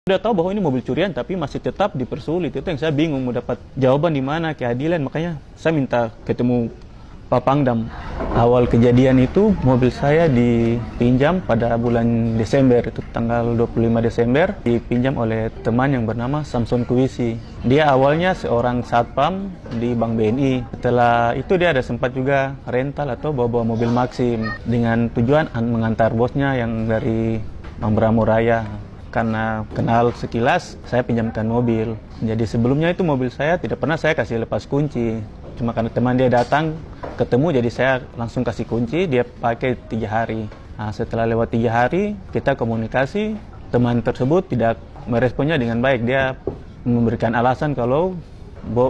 Udah tahu bahwa ini mobil curian tapi masih tetap dipersulit. Itu yang saya bingung mau dapat jawaban di mana, keadilan. Makanya saya minta ketemu Pak Pangdam. Awal kejadian itu mobil saya dipinjam pada bulan Desember, itu tanggal 25 Desember, dipinjam oleh teman yang bernama Samson Kuisi. Dia awalnya seorang satpam di Bank BNI. Setelah itu dia ada sempat juga rental atau bawa mobil Maxim dengan tujuan mengantar bosnya yang dari Mambramo Raya. Karena kenal sekilas, saya pinjamkan mobil. Jadi sebelumnya itu mobil saya tidak pernah saya kasih lepas kunci. Cuma karena teman dia datang, ketemu, jadi saya langsung kasih kunci, dia pakai 3 hari. Nah, setelah lewat 3 hari, kita komunikasi, teman tersebut tidak meresponnya dengan baik. Dia memberikan alasan kalau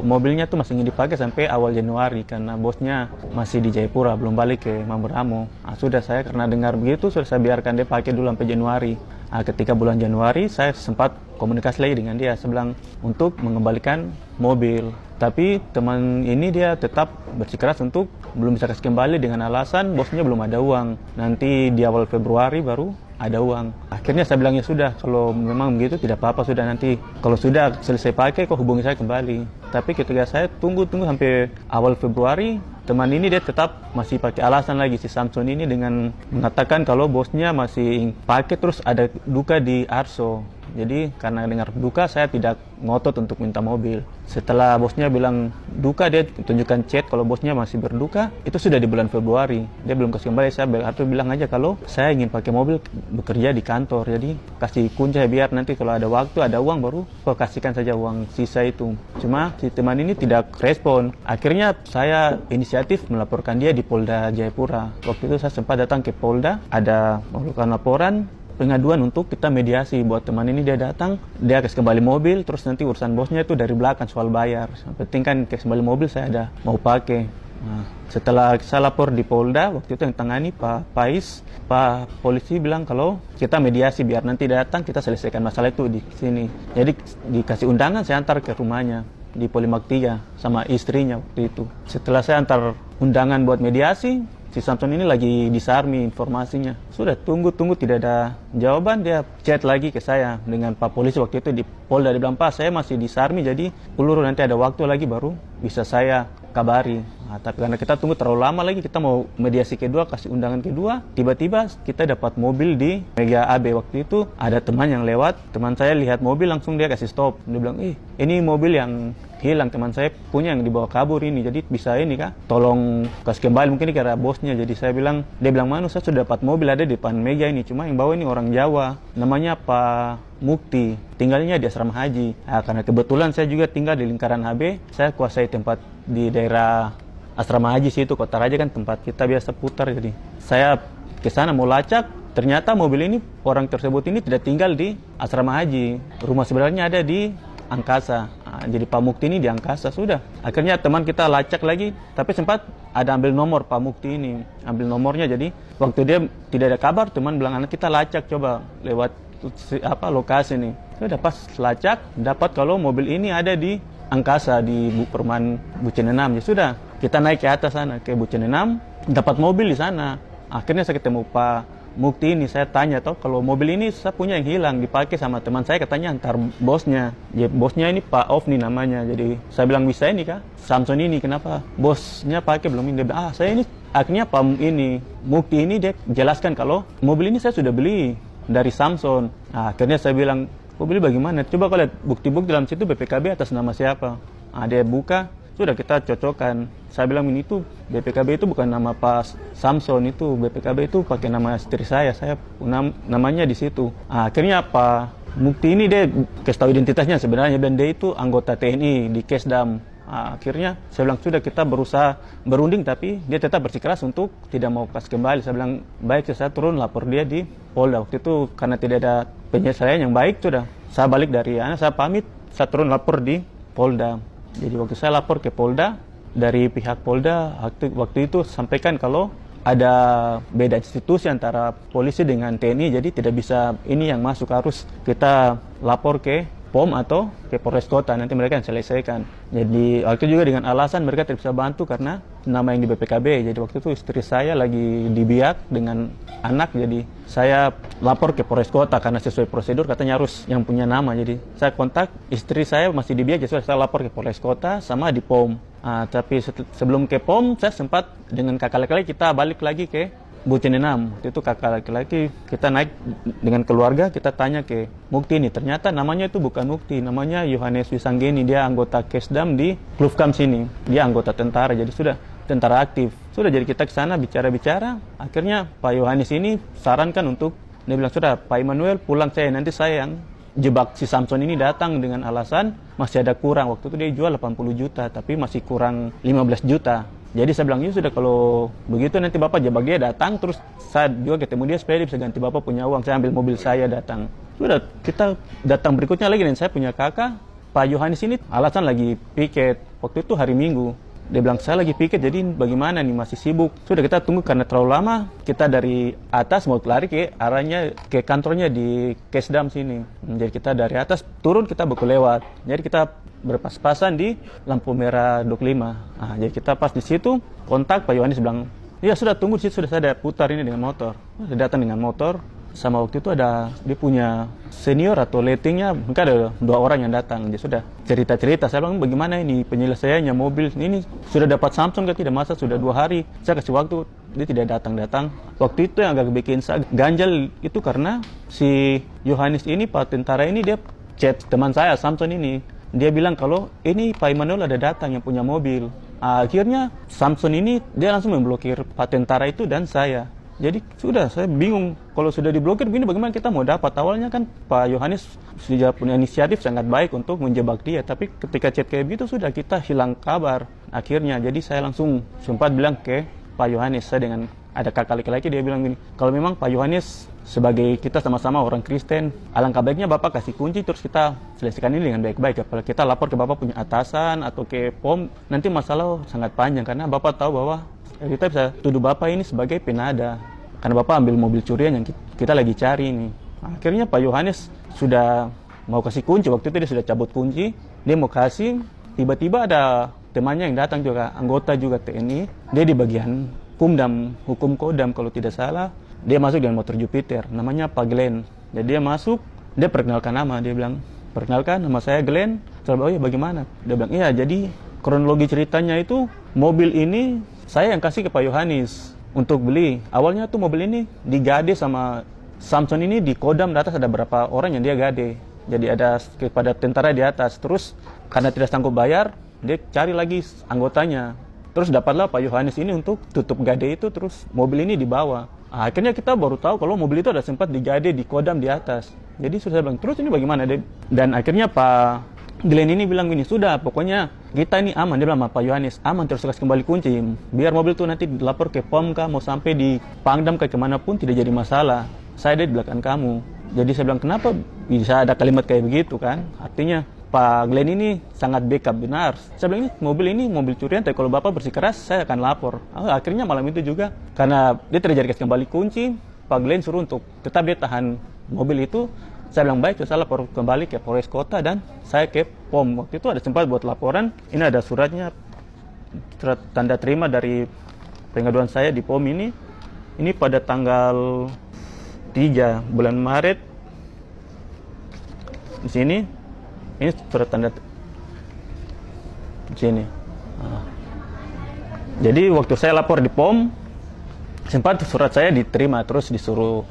mobilnya tuh masih ingin dipakai sampai awal Januari karena bosnya masih di Jayapura, belum balik ke Mambramo. Nah, sudah saya karena dengar begitu, sudah saya biarkan dia pakai dulu sampai Januari. Nah, ketika bulan Januari saya sempat komunikasi lagi dengan dia, saya bilang untuk mengembalikan mobil. Tapi teman ini dia tetap bersikeras untuk belum bisa kasih kembali dengan alasan bosnya belum ada uang. Nanti di awal Februari baru ada uang. Akhirnya saya bilang ya sudah, kalau memang begitu tidak apa-apa, sudah nanti kalau sudah selesai pakai kok hubungi saya kembali. Tapi ketika saya tunggu sampai awal Februari, teman ini dia tetap masih pakai alasan lagi, si Samson ini, dengan mengatakan kalau bosnya masih pakai, terus ada duka di Arso. Jadi karena dengar duka saya tidak ngotot untuk minta mobil. Setelah bosnya bilang duka, dia tunjukkan chat kalau bosnya masih berduka. Itu sudah di bulan Februari. Dia belum kasih kembali. Saya harus bilang aja kalau saya ingin pakai mobil bekerja di kantor. Jadi kasih kunci biar nanti kalau ada waktu, ada uang baru kok kasihkan saja uang sisa itu. Cuma si teman ini tidak respon. Akhirnya saya inisiatif melaporkan dia di Polda Jayapura. Waktu itu saya sempat datang ke Polda, ada melakukan laporan pengaduan untuk kita mediasi buat teman ini. Dia datang, dia kasih kembali mobil, terus nanti urusan bosnya itu dari belakang soal bayar. Yang penting kan kasih kembali mobil, saya ada mau pakai. Nah, setelah saya lapor di Polda, waktu itu yang tangani Pak Pais, Pak polisi bilang kalau kita mediasi biar nanti datang kita selesaikan masalah itu di sini. Jadi dikasih undangan, saya antar ke rumahnya di Polimak 3 sama istrinya waktu itu. Setelah saya antar undangan buat mediasi, si Samson ini lagi disarmi informasinya. Sudah tunggu tidak ada jawaban, dia chat lagi ke saya dengan Pak polisi waktu itu di Polda. Dia bilang, Pak, saya masih disarmi, jadi ulur nanti ada waktu lagi baru bisa saya kabari. Nah, tapi karena kita tunggu terlalu lama lagi, kita mau mediasi kedua, kasih undangan kedua, tiba-tiba kita dapat mobil di Mega AB. Waktu itu ada teman yang lewat, teman saya lihat mobil langsung dia kasih stop. Dia bilang, ini mobil yang hilang, teman saya punya yang dibawa kabur ini, jadi bisa ini kah? Tolong kasih kembali, mungkin ini karena bosnya. Jadi saya bilang, dia bilang, Manu, saya sudah dapat mobil ada di depan Mega ini, cuma yang bawa ini orang Jawa, namanya Pak Mukti, tinggalnya di asrama haji. Nah, karena kebetulan saya juga tinggal di lingkaran HB, saya kuasai tempat di daerah asrama haji situ, Kota Raja kan tempat kita biasa putar. Jadi saya ke sana mau lacak, ternyata mobil ini, orang tersebut ini tidak tinggal di asrama haji, rumah sebenarnya ada di Angkasa. Nah, jadi Pak Mukti ini di Angkasa. Sudah, akhirnya teman kita lacak lagi, tapi sempat ada ambil nomor Pak Mukti ini, ambil nomornya. Jadi waktu dia tidak ada kabar, teman bilang, anak kita lacak coba lewat lokasi nih. Sudah pas lacak, dapat kalau mobil ini ada di Angkasa, di perumahan Bucen 6. Ya sudah, kita naik ke atas sana ke Bucen 6, dapat mobil di sana. Akhirnya saya ketemu Pak Mukti ini, saya tanya, toh kalau mobil ini saya punya yang hilang, dipakai sama teman saya, katanya antar bosnya. Ya, bosnya ini Pak Ofni namanya. Jadi saya bilang, bisa ini kah? Samson ini kenapa bosnya pakai belum ini? Dia bilang, saya ini. Akhirnya Pak Mukti ini dia jelaskan kalau mobil ini saya sudah beli dari Samson. Nah, akhirnya saya bilang, kok beli bagaimana? Coba kau lihat bukti-bukti dalam situ BPKB atas nama siapa? Nah, dia buka, sudah kita cocokkan. Saya bilang, ini tuh BPKB itu bukan nama Pak Samson, itu BPKB itu pakai nama istri saya namanya di situ. Nah, akhirnya Pak Mukti ini dia kasih tahu identitasnya sebenarnya, dan dia itu anggota TNI di Kesdam. Nah, akhirnya saya bilang, sudah, kita berusaha berunding, tapi dia tetap bersikeras untuk tidak mau kasih kembali. Saya bilang, baik, saya turun lapor dia di Polda. Waktu itu karena tidak ada penyelesaian yang baik, sudah saya balik dari saya pamit, saya turun lapor di Polda. Jadi waktu saya lapor ke Polda, dari pihak Polda waktu itu sampaikan kalau ada beda institusi antara polisi dengan TNI, jadi tidak bisa ini yang masuk, harus kita lapor ke POM atau ke Polres Kota, nanti mereka yang selesaikan. Jadi waktu juga dengan alasan mereka tidak bisa bantu karena nama yang di BPKB. Jadi waktu itu istri saya lagi di Biak dengan anak, jadi saya lapor ke Polres Kota karena sesuai prosedur katanya harus yang punya nama. Jadi saya kontak istri saya masih di Biak, jadi saya lapor ke Polres Kota sama di POM. Tapi sebelum ke POM saya sempat dengan kakak laki-laki kita balik lagi ke Bucenenam. Waktu itu kakak laki-laki kita naik dengan keluarga, kita tanya ke Mukti ini. Ternyata namanya itu bukan Mukti, namanya Yohanes Wisanggeni. Dia anggota Kesdam di Klufkam sini. Dia anggota tentara, jadi sudah tentara aktif. Sudah, jadi kita ke sana bicara-bicara. Akhirnya Pak Yohanes ini sarankan untuk, dia bilang, sudah Pak Immanuel pulang saya, nanti saya yang jebak si Samson ini datang dengan alasan masih ada kurang. Waktu itu dia jual 80 juta, tapi masih kurang 15 juta. Jadi saya bilang, ya sudah kalau begitu nanti Bapak jebak dia datang, terus saya juga ketemu dia supaya dia bisa ganti Bapak punya uang. Saya ambil mobil saya datang. Sudah, kita datang berikutnya lagi dan saya punya kakak. Pak Yohanes ini alasan lagi piket. Waktu itu hari Minggu. Dia bilang, saya lagi piket, jadi bagaimana nih, masih sibuk. Sudah, kita tunggu karena terlalu lama. Kita dari atas mau lari ke arahnya, ke kantornya di Kesdam sini. Jadi kita dari atas turun, kita baku lewat. Jadi kita berpas-pasan di lampu merah 25. Jadi kita pas di situ, kontak Pak Yohanes bilang, ya sudah tunggu di situ, sudah saya putar ini dengan motor. Saya datang dengan motor. Sama waktu itu ada, dia punya senior atau lettingnya, mungkin ada 2 orang yang datang. Dia sudah cerita-cerita, saya bilang bagaimana ini penyelesaiannya mobil ini, sudah dapat Samsung kan, tidak masa sudah 2 hari, saya kasih waktu, dia tidak datang-datang. Waktu itu yang agak bikin saya ganjal itu karena si Yohanes ini, Pak tentara ini, dia chat teman saya, Samson ini. Dia bilang kalau ini Pak Immanuel ada datang yang punya mobil. Akhirnya Samson ini, dia langsung memblokir Pak tentara itu dan saya. Jadi sudah, saya bingung. Kalau sudah diblokir begini bagaimana kita mau dapat? Awalnya kan Pak Yohanes sudah punya inisiatif sangat baik untuk menjebak dia. Tapi ketika chat kayak begitu sudah kita hilang kabar. Akhirnya, jadi saya langsung sempat bilang ke Pak Yohanes. Saya dengan ada kakak laki-laki, dia bilang gini, kalau memang Pak Yohanes sebagai kita sama-sama orang Kristen, alangkah baiknya Bapak kasih kunci terus kita selesaikan ini dengan baik-baik. Apalagi kita lapor ke Bapak punya atasan atau ke POM, nanti masalah sangat panjang. Karena Bapak tahu bahwa kita bisa tuduh Bapak ini sebagai penada. Karena Bapak ambil mobil curian yang kita lagi cari ini. Akhirnya Pak Yohanes sudah mau kasih kunci. Waktu itu dia sudah cabut kunci. Dia mau kasih. Tiba-tiba ada temannya yang datang juga. Anggota juga TNI. Dia di bagian Kumdam, hukum Kodam kalau tidak salah. Dia masuk dengan motor Jupiter. Namanya Pak Glenn. Jadi dia masuk. Dia perkenalkan nama. Dia bilang, perkenalkan nama saya Glenn. Saya bilang, oh ya bagaimana? Dia bilang, iya jadi kronologi ceritanya itu mobil ini saya yang kasih ke Pak Yohanes untuk beli. Awalnya tuh mobil ini digade sama Samson ini di Kodam, di atas ada berapa orang yang dia gade. Jadi ada kepada tentara di atas. Terus karena tidak sanggup bayar, dia cari lagi anggotanya. Terus dapatlah Pak Yohanes ini untuk tutup gade itu, terus mobil ini dibawa. Akhirnya kita baru tahu kalau mobil itu ada sempat digade di Kodam di atas. Jadi sudah saya bilang, terus ini bagaimana? Dan akhirnya Pak Glenn ini bilang gini, sudah pokoknya kita ini aman. Dia bilang sama Pak Yohanes, aman terus kasih kembali kunci. Biar mobil itu nanti dilapor ke POM kah, mau sampai di Pangdam ke kemanapun tidak jadi masalah. Saya ada di belakang kamu. Jadi saya bilang, kenapa bisa ada kalimat kayak begitu kan? Artinya Pak Glenn ini sangat backup, benar. Saya bilang, ini mobil curian, tapi kalau Bapak bersikeras saya akan lapor. Akhirnya malam itu juga, karena dia terjadi kasih kembali kunci, Pak Glenn suruh untuk tetap dia tahan mobil itu. Saya bilang, baik, saya lapor kembali ke Polres Kota dan saya ke POM. Waktu itu ada sempat buat laporan, ini ada suratnya, surat tanda terima dari pengaduan saya di POM ini. Ini pada tanggal 3 bulan Maret. Di sini, ini surat tanda di sini. Jadi waktu saya lapor di POM, sempat surat saya diterima, terus disuruh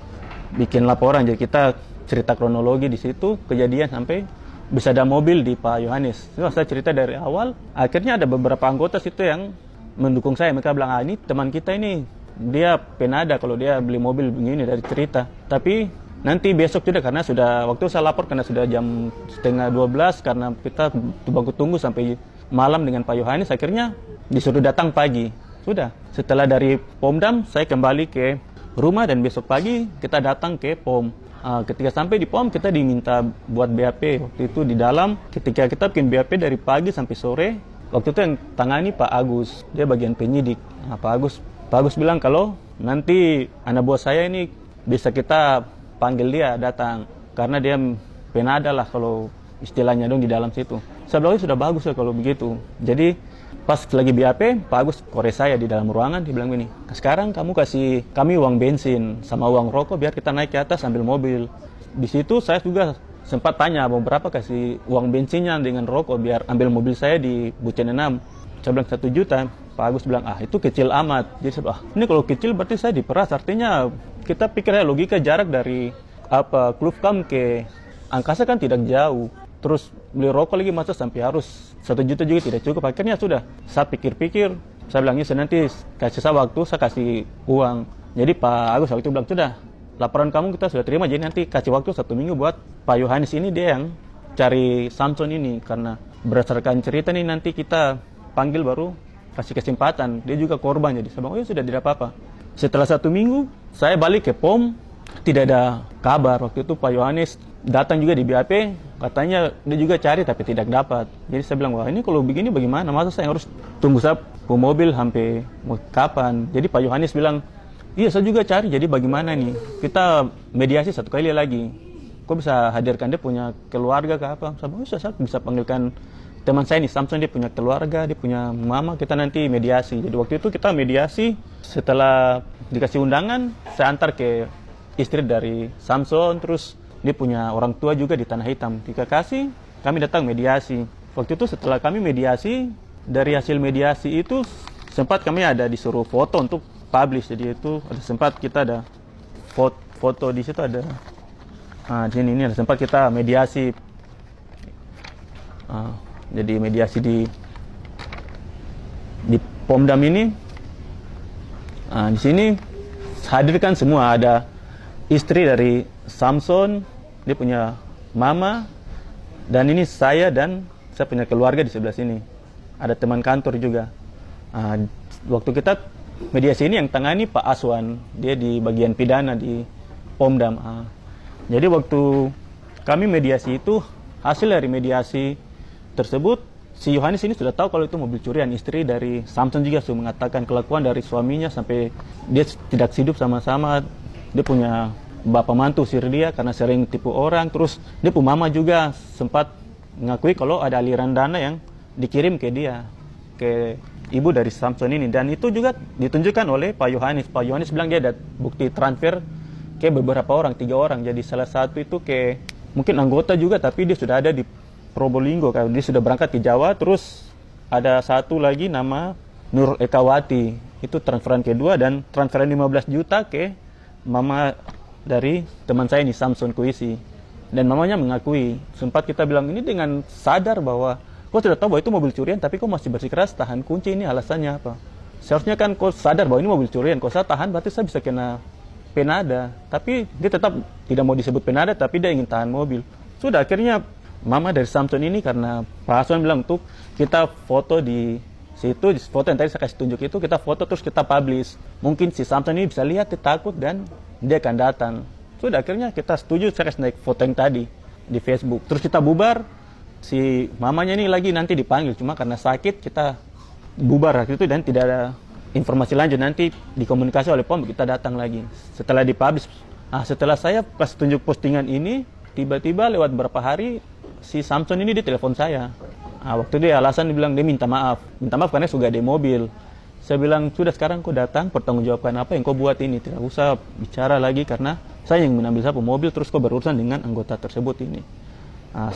bikin laporan. Jadi kita cerita kronologi di situ, kejadian sampai bisa ada mobil di Pak Yohanes. Saya cerita dari awal. Akhirnya ada beberapa anggota situ yang mendukung saya. Mereka bilang, ini teman kita ini, dia penada kalau dia beli mobil begini dari cerita. Tapi nanti besok juga, karena sudah, waktu saya lapor karena sudah jam 11:30, karena kita tunggu sampai malam dengan Pak Yohanes. Akhirnya disuruh datang pagi. Sudah, setelah dari Pomdam, saya kembali ke rumah dan besok pagi kita datang ke POM. Ketika sampai di POM, kita diminta buat BAP. Waktu itu di dalam, ketika kita bikin BAP dari pagi sampai sore, waktu itu yang tangani Pak Agus, dia bagian penyidik. Pak Agus bilang kalau nanti anak buah saya ini bisa kita panggil dia datang, karena dia penada lah kalau istilahnya dong di dalam situ. Saya bilang, sudah bagus ya kalau begitu. Jadi pas lagi BAP, Pak Agus korek saya di dalam ruangan, dia bilang gini, sekarang kamu kasih kami uang bensin sama uang rokok biar kita naik ke atas ambil mobil. Di situ saya juga sempat tanya, mau berapa kasih uang bensinnya dengan rokok biar ambil mobil saya di Bucen 6. Saya bilang 1 juta. Pak Agus bilang, itu kecil amat. Jadi saya bilang, ini kalau kecil berarti saya diperas. Artinya kita pikirnya logika jarak dari Klufkam ke angkasa kan tidak jauh. Terus beli rokok lagi masa sampai harus 1 juta juga tidak cukup. Akhirnya sudah, saya pikir-pikir, saya bilangnya nanti kasih saya waktu, saya kasih uang. Jadi Pak Agus waktu itu bilang, sudah, laporan kamu kita sudah terima, jadi nanti kasih waktu 1 minggu buat Pak Yohanes ini, dia yang cari Samson ini. Karena berdasarkan cerita nih nanti kita panggil baru kasih kesempatan, dia juga korban. Jadi saya bilang, sudah tidak apa-apa. Setelah 1 minggu, saya balik ke POM, tidak ada kabar. Waktu itu Pak Yohanes datang juga di BAP, katanya dia juga cari tapi tidak dapat. Jadi saya bilang, wah ini kalau begini bagaimana? Masa saya harus tunggu saya mobil sampai kapan? Jadi Pak Yohanes bilang, iya saya juga cari, jadi bagaimana nih? Kita mediasi 1 kali lagi. Kok bisa hadirkan dia punya keluarga ke apa? Saya bisa panggilkan teman saya nih, Samson, dia punya keluarga, dia punya mama, kita nanti mediasi. Jadi waktu itu kita mediasi, setelah dikasih undangan, saya antar ke istri dari Samson, terus dia punya orang tua juga di Tanah Hitam. Jika kasih, kami datang mediasi. Waktu itu setelah kami mediasi, dari hasil mediasi itu sempat kami ada disuruh foto untuk publish. Jadi itu ada sempat kita ada foto di situ ada. Di sini ini ada sempat kita mediasi. Jadi mediasi di Pomdam ini. Di sini hadirkan semua, ada istri dari Samson, dia punya mama, dan ini saya dan saya punya keluarga di sebelah sini. Ada teman kantor juga. Waktu kita mediasi ini yang tangani Pak Aswan, dia di bagian pidana di Pomdam. Jadi waktu kami mediasi itu, hasil dari mediasi tersebut, si Yohanes ini sudah tahu kalau itu mobil curian. Istri dari Samson juga sudah mengatakan kelakuan dari suaminya sampai dia tidak hidup sama-sama. Dia punya bapak mantu usir dia karena sering tipu orang. Terus dia punya mama juga sempat mengakui kalau ada aliran dana yang dikirim ke dia, ke ibu dari Samson ini. Dan itu juga ditunjukkan oleh Pak Yohanes. Pak Yohanes bilang dia ada bukti transfer ke beberapa orang, 3 orang. Jadi salah satu itu ke mungkin anggota juga, tapi dia sudah ada di Probolinggo, dia sudah berangkat ke Jawa. Terus ada satu lagi nama Nur Ekawati, itu transferan kedua, dan transferan 15 juta ke mama dari teman saya ini, Samson Kuisi. Dan mamanya mengakui, sempat kita bilang ini dengan sadar bahwa kau sudah tahu bahwa itu mobil curian, tapi kau masih bersikeras tahan kunci, ini alasannya apa? Seharusnya kan kau sadar bahwa ini mobil curian, kau saya tahan berarti saya bisa kena penada. Tapi dia tetap tidak mau disebut penada, tapi dia ingin tahan mobil. Sudah, akhirnya mama dari Samson ini, karena Pak Aswan bilang untuk kita foto di situ, foto yang tadi saya kasih tunjuk itu, kita foto terus kita publish. Mungkin si Samson ini bisa lihat, dia takut dan dia akan datang. Sudah, akhirnya kita setuju, saya kasih naik foto yang tadi di Facebook. Terus kita bubar, si mamanya ini lagi nanti dipanggil, cuma karena sakit kita bubar waktu itu dan tidak ada informasi lanjut. Nanti dikomunikasi oleh POM, kita datang lagi. Setelah dipublish, setelah saya pas tunjuk postingan ini, tiba-tiba lewat beberapa hari, si Samson ini dia telepon saya. Waktu dia alasan dia bilang dia minta maaf karena sudah ada mobil. Saya bilang, sudah sekarang kau datang, pertanggungjawabkan apa yang kau buat ini. Tidak usah bicara lagi karena saya yang mengambil satu mobil, terus kau berurusan dengan anggota tersebut ini.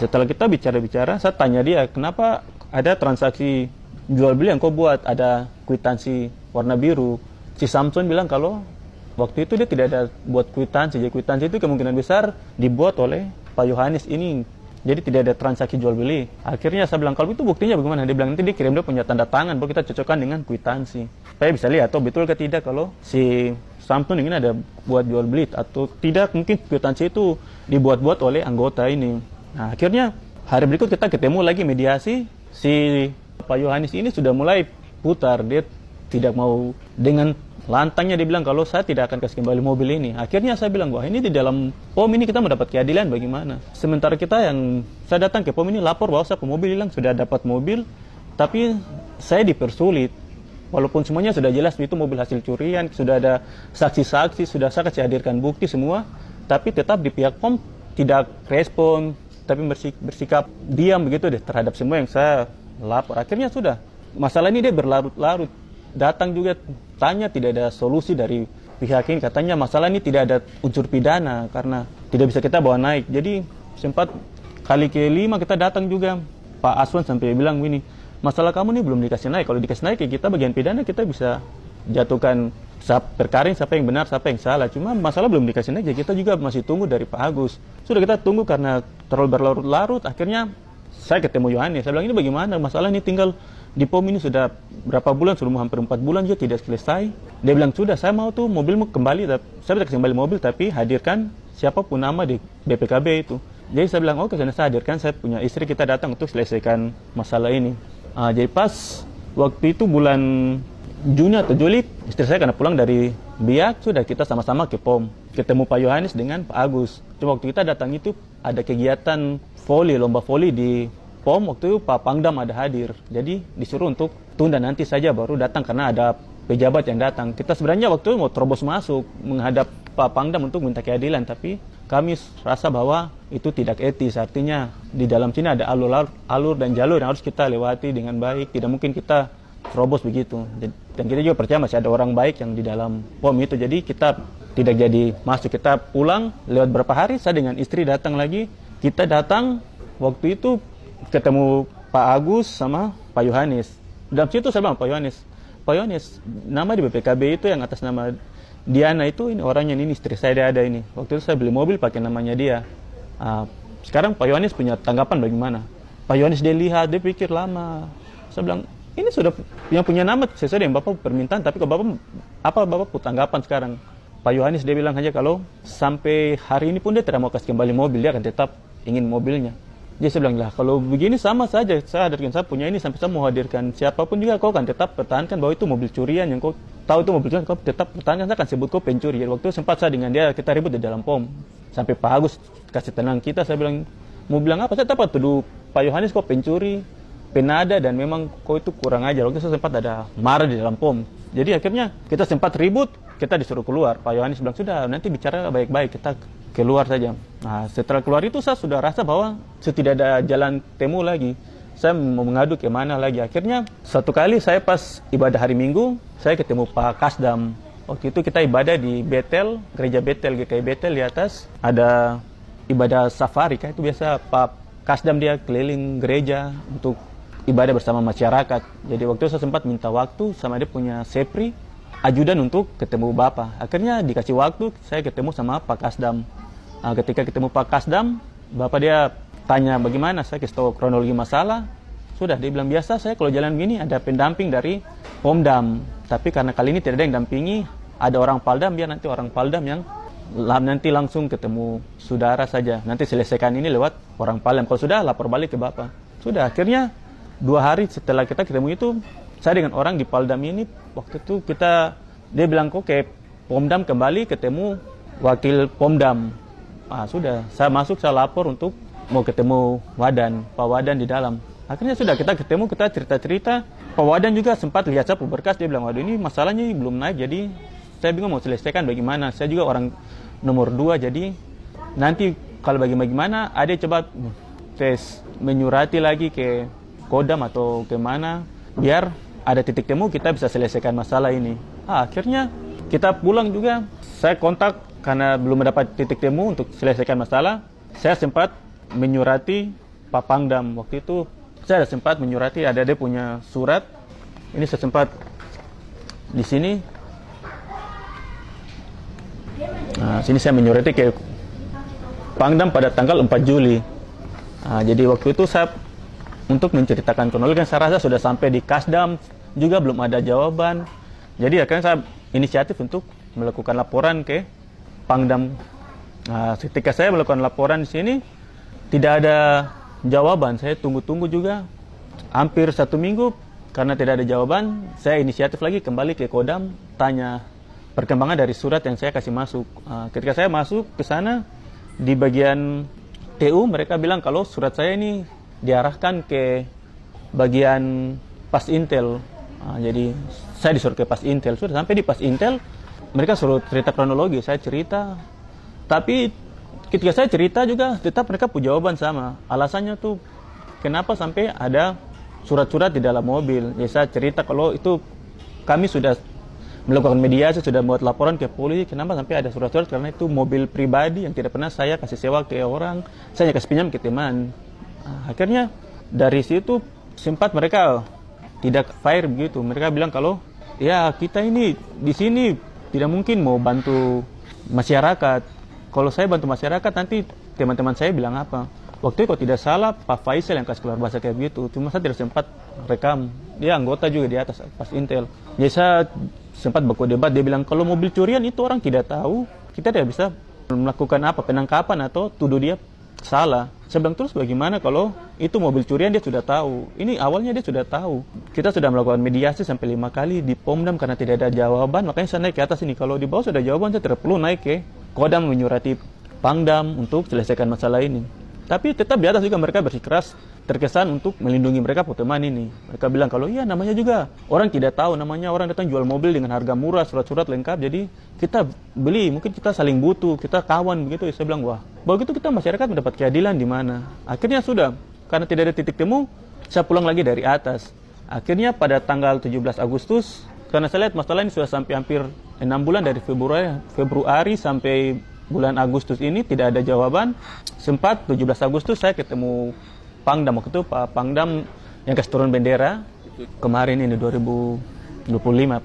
Setelah kita bicara-bicara, saya tanya dia, kenapa ada transaksi jual beli yang kau buat, ada kwitansi warna biru. Si Samson bilang kalau waktu itu dia tidak ada buat kwitansi. Jadi kwitansi itu kemungkinan besar dibuat oleh Pak Yohanes ini. Jadi tidak ada transaksi jual beli. Akhirnya saya bilang, kalau itu buktinya bagaimana? Dia bilang, nanti dia kirim dia punya tanda tangan, baru kita cocokkan dengan kwitansi. Supaya bisa lihat, atau betul ke tidak kalau si Samson ingin ada buat jual beli, atau tidak mungkin kwitansi itu dibuat-buat oleh anggota ini. Akhirnya hari berikut kita ketemu lagi mediasi. Si Pak Yohanes ini sudah mulai putar, dia tidak mau dengan lantangnya, dia bilang kalau saya tidak akan kasih kembali mobil ini. Akhirnya saya bilang, wah ini di dalam POM ini kita mendapat keadilan bagaimana? Sementara kita yang saya datang ke POM ini lapor bahwa saya pemobil hilang, sudah dapat mobil, tapi saya dipersulit. Walaupun semuanya sudah jelas itu mobil hasil curian, sudah ada saksi-saksi, sudah saya kasih hadirkan bukti semua, tapi tetap di pihak POM tidak respon, tapi bersikap diam begitu deh terhadap semua yang saya lapor. Akhirnya sudah, masalah ini dia berlarut-larut. Datang juga tanya, tidak ada solusi dari pihak ini. Katanya masalah ini tidak ada unsur pidana karena tidak bisa kita bawa naik. Jadi sempat kali ke-5 kita datang juga, Pak Aswan sampai bilang gini, masalah kamu ini belum dikasih naik. Kalau dikasih naik ya kita bagian pidana, kita bisa jatuhkan perkara siapa yang benar, siapa yang salah. Cuma masalah belum dikasih naik, ya kita juga masih tunggu dari Pak Agus. Sudah kita tunggu karena terlalu berlarut-larut. Akhirnya saya ketemu Yohanes. Saya bilang, ini bagaimana? Masalah ini tinggal di POM ini sudah berapa bulan, sudah hampir 4 bulan juga tidak selesai. Dia bilang, sudah saya mau tuh mobilmu kembali. Saya bisa kasih kembali mobil, tapi hadirkan siapapun nama di BPKB itu. Jadi saya bilang, oke, saya hadirkan, saya punya istri, kita datang untuk selesaikan masalah ini. Jadi pas waktu itu bulan Juni atau Juli, istri saya karena pulang dari Biak, sudah kita sama-sama ke POM. Ketemu Pak Yohanes dengan Pak Agus. Cuma waktu kita datang itu ada kegiatan voli, lomba voli di POM. Waktu itu Pak Pangdam ada hadir. Jadi disuruh untuk tunda nanti saja baru datang karena ada pejabat yang datang. Kita sebenarnya waktu itu mau terobos masuk menghadap Pak Pangdam untuk minta keadilan. Tapi kami rasa bahwa itu tidak etis. Artinya di dalam sini ada alur dan jalur yang harus kita lewati dengan baik. Tidak mungkin kita terobos begitu. Dan kita juga percaya masih ada orang baik yang di dalam POM itu. Jadi kita tidak jadi masuk. Kita pulang lewat berapa hari, saya dengan istri datang lagi. Kita datang waktu itu ketemu Pak Agus sama Pak Yohanes. Dalam situ saya bilang, Pak Yohanes, nama di BPKB itu yang atas nama Diana itu, ini orangnya ini istri saya ada ini. Waktu itu saya beli mobil pakai namanya dia. Sekarang Pak Yohanes punya tanggapan bagaimana? Pak Yohanes dia lihat, dia pikir lama. Saya bilang, ini sudah yang punya nama sesuai dengan Bapak permintaan, tapi kalau Bapak, apa Bapak tanggapan sekarang? Pak Yohanes dia bilang aja kalau sampai hari ini pun dia tidak mau kasih kembali mobil, dia akan tetap ingin mobilnya. Jadi saya bilang, lah kalau begini sama saja, saya hadirkan, saya punya ini sampai saya mau hadirkan siapapun juga, kau kan tetap pertahankan bahwa itu mobil curian, yang kau tahu itu mobil curian, kau tetap pertahankan, saya akan sebut kau pencuri. Jadi waktu itu sempat saya dengan dia, kita ribut di dalam POM. Sampai Pak Agus kasih tenang kita, saya bilang, mau bilang apa? Saya dapat tuduh Pak Yohanes kau pencuri, penada, dan memang kau itu kurang ajar. Waktu itu saya sempat ada marah di dalam POM. Jadi akhirnya kita sempat ribut, kita disuruh keluar. Pak Yohanes bilang, sudah nanti bicara baik-baik, kita keluar saja. Nah setelah keluar itu saya sudah rasa bahwa tidak ada jalan temu lagi. Saya mau mengadu ke mana lagi. Akhirnya satu kali saya pas ibadah hari Minggu, saya ketemu Pak Kasdam. Waktu itu kita ibadah di Betel, gereja Betel, GKI Betel di atas. Ada ibadah safari, itu biasa Pak Kasdam dia keliling gereja untuk ibadah bersama masyarakat. Jadi waktu itu saya sempat minta waktu sama dia punya Sepri, ajudan untuk ketemu Bapak. Akhirnya dikasih waktu, saya ketemu sama Pak Kasdam. Ketika ketemu Pak Kasdam, Bapak dia tanya bagaimana, saya kasih tahu kronologi masalah. Sudah, dia bilang biasa saya kalau jalan begini ada pendamping dari Pomdam. Tapi karena kali ini tidak ada yang dampingi, ada orang Paldam, biar nanti orang Paldam yang nanti langsung ketemu saudara saja. Nanti selesaikan ini lewat orang Paldam. Kalau sudah, lapor balik ke Bapak. Sudah, akhirnya 2 hari setelah kita ketemu itu, saya dengan orang di Paldam ini, waktu itu dia bilang kok ke Pomdam kembali ketemu wakil Pomdam. Sudah, saya masuk, saya lapor untuk mau ketemu Wadan, Pak Wadan di dalam. Akhirnya sudah kita ketemu, kita cerita-cerita. Pak Wadan juga sempat lihat saya berkas, dia bilang, waduh ini masalahnya belum naik, jadi saya bingung mau selesaikan bagaimana. Saya juga orang nomor 2, jadi nanti kalau bagaimana, ada coba tes menyurati lagi ke Kodam atau kemana, biar ada titik temu kita bisa selesaikan masalah ini. Akhirnya kita pulang juga, saya kontak karena belum mendapat titik temu untuk selesaikan masalah. Saya sempat menyurati Pak Pangdam. Waktu itu saya sempat menyurati, ada dia punya surat. Ini saya sempat di sini. Sini saya menyurati ke Pangdam pada tanggal 4 Juli. Jadi waktu itu saya untuk menceritakan kronologi, saya rasa sudah sampai di Kasdam juga belum ada jawaban. Jadi akhirnya saya inisiatif untuk melakukan laporan ke Pangdam. Ketika saya melakukan laporan di sini tidak ada jawaban. Saya tunggu-tunggu juga hampir 1 minggu karena tidak ada jawaban. Saya inisiatif lagi kembali ke Kodam, tanya perkembangan dari surat yang saya kasih masuk. Ketika saya masuk ke sana di bagian TU, mereka bilang kalau surat saya ini diarahkan ke bagian Pas Intel. Jadi saya disuruh ke Pas Intel. Sudah sampai di Pas Intel, mereka suruh cerita kronologi. Saya cerita, tapi ketika saya cerita juga tetap mereka punya jawaban sama. Alasannya tuh kenapa sampai ada surat-surat di dalam mobil. Ya saya cerita kalau itu kami sudah melakukan mediasi, sudah membuat laporan ke polisi. Kenapa sampai ada surat-surat? Karena itu mobil pribadi yang tidak pernah saya kasih sewa ke orang, saya kasih pinjam ke teman. Akhirnya dari situ sempat mereka tidak fair begitu. Mereka bilang kalau ya kita ini di sini tidak mungkin mau bantu masyarakat. Kalau saya bantu masyarakat nanti teman-teman saya bilang apa? Waktu itu kalau tidak salah Pak Faisal yang kasih keluar bahasa kayak begitu. Cuma saya tidak sempat rekam. Dia anggota juga di atas pas Intel. Jadi saya sempat baku debat. Dia bilang kalau mobil curian itu orang tidak tahu, kita tidak bisa melakukan apa penangkapan atau tuduh dia salah. Saya bilang terus bagaimana kalau itu mobil curian dia sudah tahu. Ini awalnya dia sudah tahu. Kita sudah melakukan mediasi sampai 5 kali di Pomdam karena tidak ada jawaban. Makanya saya naik ke atas ini. Kalau di bawah sudah jawaban saya tidak perlu naik ke Kodam menyurati Pangdam untuk selesaikan masalah ini. Tapi tetap di atas juga mereka bersikeras terkesan untuk melindungi mereka teman ini. Mereka bilang kalau iya namanya juga orang tidak tahu, namanya orang datang jual mobil dengan harga murah, surat-surat lengkap, jadi kita beli, mungkin kita saling butuh, kita kawan begitu. Saya bilang wah, begitu kita masyarakat mendapat keadilan di mana? Akhirnya sudah, karena tidak ada titik temu, saya pulang lagi dari atas. Akhirnya pada tanggal 17 Agustus, karena saya lihat masalah ini sudah sampai hampir 6 bulan dari Februari sampai bulan Agustus ini tidak ada jawaban. Sempat 17 Agustus saya ketemu Pangdam waktu itu, Pak Pangdam yang kasih turun bendera kemarin ini 2025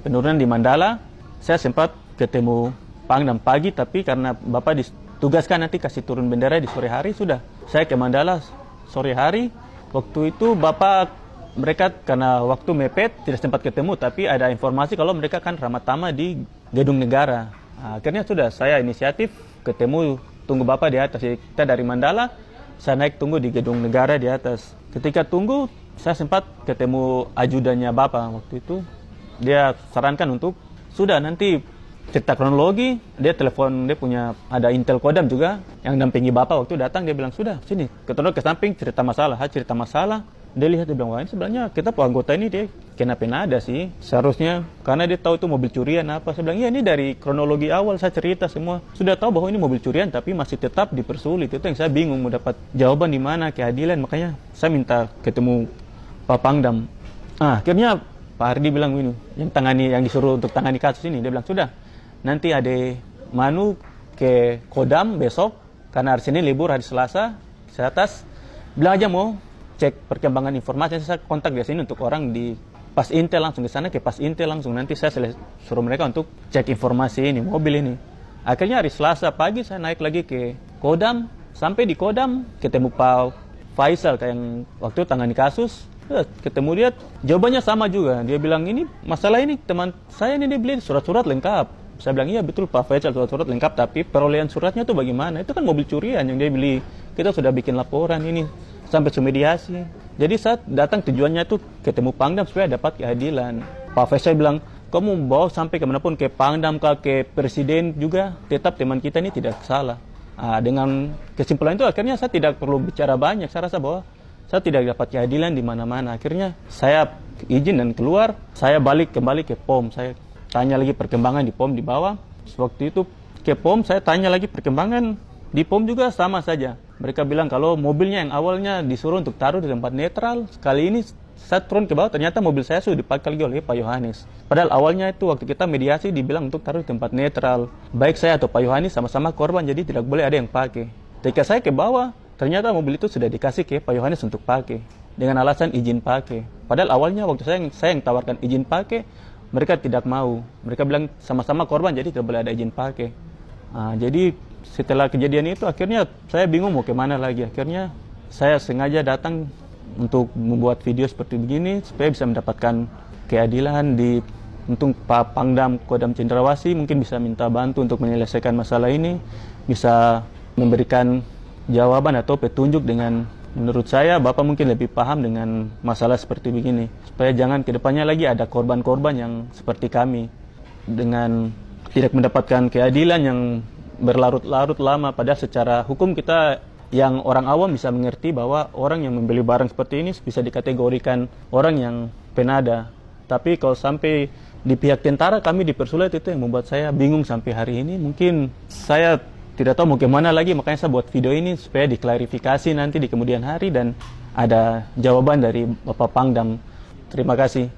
penurunan di Mandala. Saya sempat ketemu Pangdam pagi, tapi karena Bapak ditugaskan nanti kasih turun bendera di sore hari, sudah saya ke Mandala sore hari. Waktu itu Bapak mereka karena waktu mepet tidak sempat ketemu, tapi ada informasi kalau mereka kan ramah tamah di Gedung Negara. Akhirnya sudah saya inisiatif ketemu, tunggu Bapak di atas. Jadi kita dari Mandala, saya naik tunggu di Gedung Negara di atas. Ketika tunggu, saya sempat ketemu ajudannya Bapak waktu itu. Dia sarankan untuk, sudah nanti cerita kronologi, dia telepon, dia punya, ada Intel Kodam juga, yang dampingi Bapak waktu datang, dia bilang, sudah, sini, ketemu ke samping, cerita masalah. Dia lihat, dia bilang, wah ini sebenarnya kita anggota ini dia kena penada sih, seharusnya, karena dia tahu itu mobil curian apa. Saya bilang, iya ini dari kronologi awal saya cerita semua, sudah tahu bahwa ini mobil curian tapi masih tetap dipersulit. Itu yang saya bingung mau dapat jawaban di mana, keadilan. Makanya saya minta ketemu Pak Pangdam. Akhirnya Pak Hardi bilang ini, yang disuruh untuk tangani kasus ini, dia bilang, sudah, nanti ada Manu ke Kodam besok, karena hari Senin libur, hari Selasa, saya atas, bilang aja mau cek perkembangan informasi. Saya kontak di sini untuk orang di Pas Intel, langsung ke sana ke Pas Intel langsung, nanti saya suruh mereka untuk cek informasi ini, mobil ini. Akhirnya hari Selasa pagi saya naik lagi ke Kodam, sampai di Kodam ketemu Pak Faisal kayak yang waktu tangani kasus. Ketemu dia, jawabannya sama juga. Dia bilang ini masalah ini teman saya ini dia beli surat-surat lengkap. Saya bilang iya betul Pak Faisal, surat-surat lengkap, tapi perolehan suratnya itu bagaimana? Itu kan mobil curian yang dia beli. Kita sudah bikin laporan ini sampai mediasi. Jadi saat datang tujuannya itu ketemu Pangdam supaya dapat keadilan. Pak Faisal bilang, kamu bawa sampai kemanapun, ke Pangdam ke Presiden juga, tetap teman kita ini tidak salah. Dengan kesimpulan itu akhirnya saya tidak perlu bicara banyak. Saya rasa bahwa saya tidak dapat keadilan di mana-mana. Akhirnya saya izin dan keluar. Saya kembali ke POM. Saya tanya lagi perkembangan di POM di bawah. Waktu itu ke POM saya tanya lagi perkembangan di POM juga sama saja. Mereka bilang kalau mobilnya yang awalnya disuruh untuk taruh di tempat netral, kali ini saya turun ke bawah, ternyata mobil saya sudah dipakai lagi oleh Pak Yohanes. Padahal awalnya itu waktu kita mediasi dibilang untuk taruh di tempat netral. Baik saya atau Pak Yohanes sama-sama korban, jadi tidak boleh ada yang pakai. Ketika saya ke bawah, ternyata mobil itu sudah dikasih ke Pak Yohanes untuk pakai dengan alasan izin pakai. Padahal awalnya waktu saya yang tawarkan izin pakai, mereka tidak mau. Mereka bilang sama-sama korban, jadi tidak boleh ada izin pakai. Jadi setelah kejadian itu akhirnya saya bingung mau kemana lagi. Akhirnya saya sengaja datang untuk membuat video seperti begini supaya bisa mendapatkan keadilan untuk Pak Pangdam Kodam Cendrawasih. Mungkin bisa minta bantu untuk menyelesaikan masalah ini, bisa memberikan jawaban atau petunjuk dengan menurut saya Bapak mungkin lebih paham dengan masalah seperti begini, supaya jangan kedepannya lagi ada korban-korban yang seperti kami dengan tidak mendapatkan keadilan yang berlarut-larut lama. Padahal secara hukum kita yang orang awam bisa mengerti bahwa orang yang membeli barang seperti ini bisa dikategorikan orang yang penada. Tapi kalau sampai di pihak tentara kami dipersulit, itu yang membuat saya bingung sampai hari ini. Mungkin saya tidak tahu mau kemana lagi, makanya saya buat video ini supaya diklarifikasi nanti di kemudian hari dan ada jawaban dari Bapak Pangdam. Terima kasih.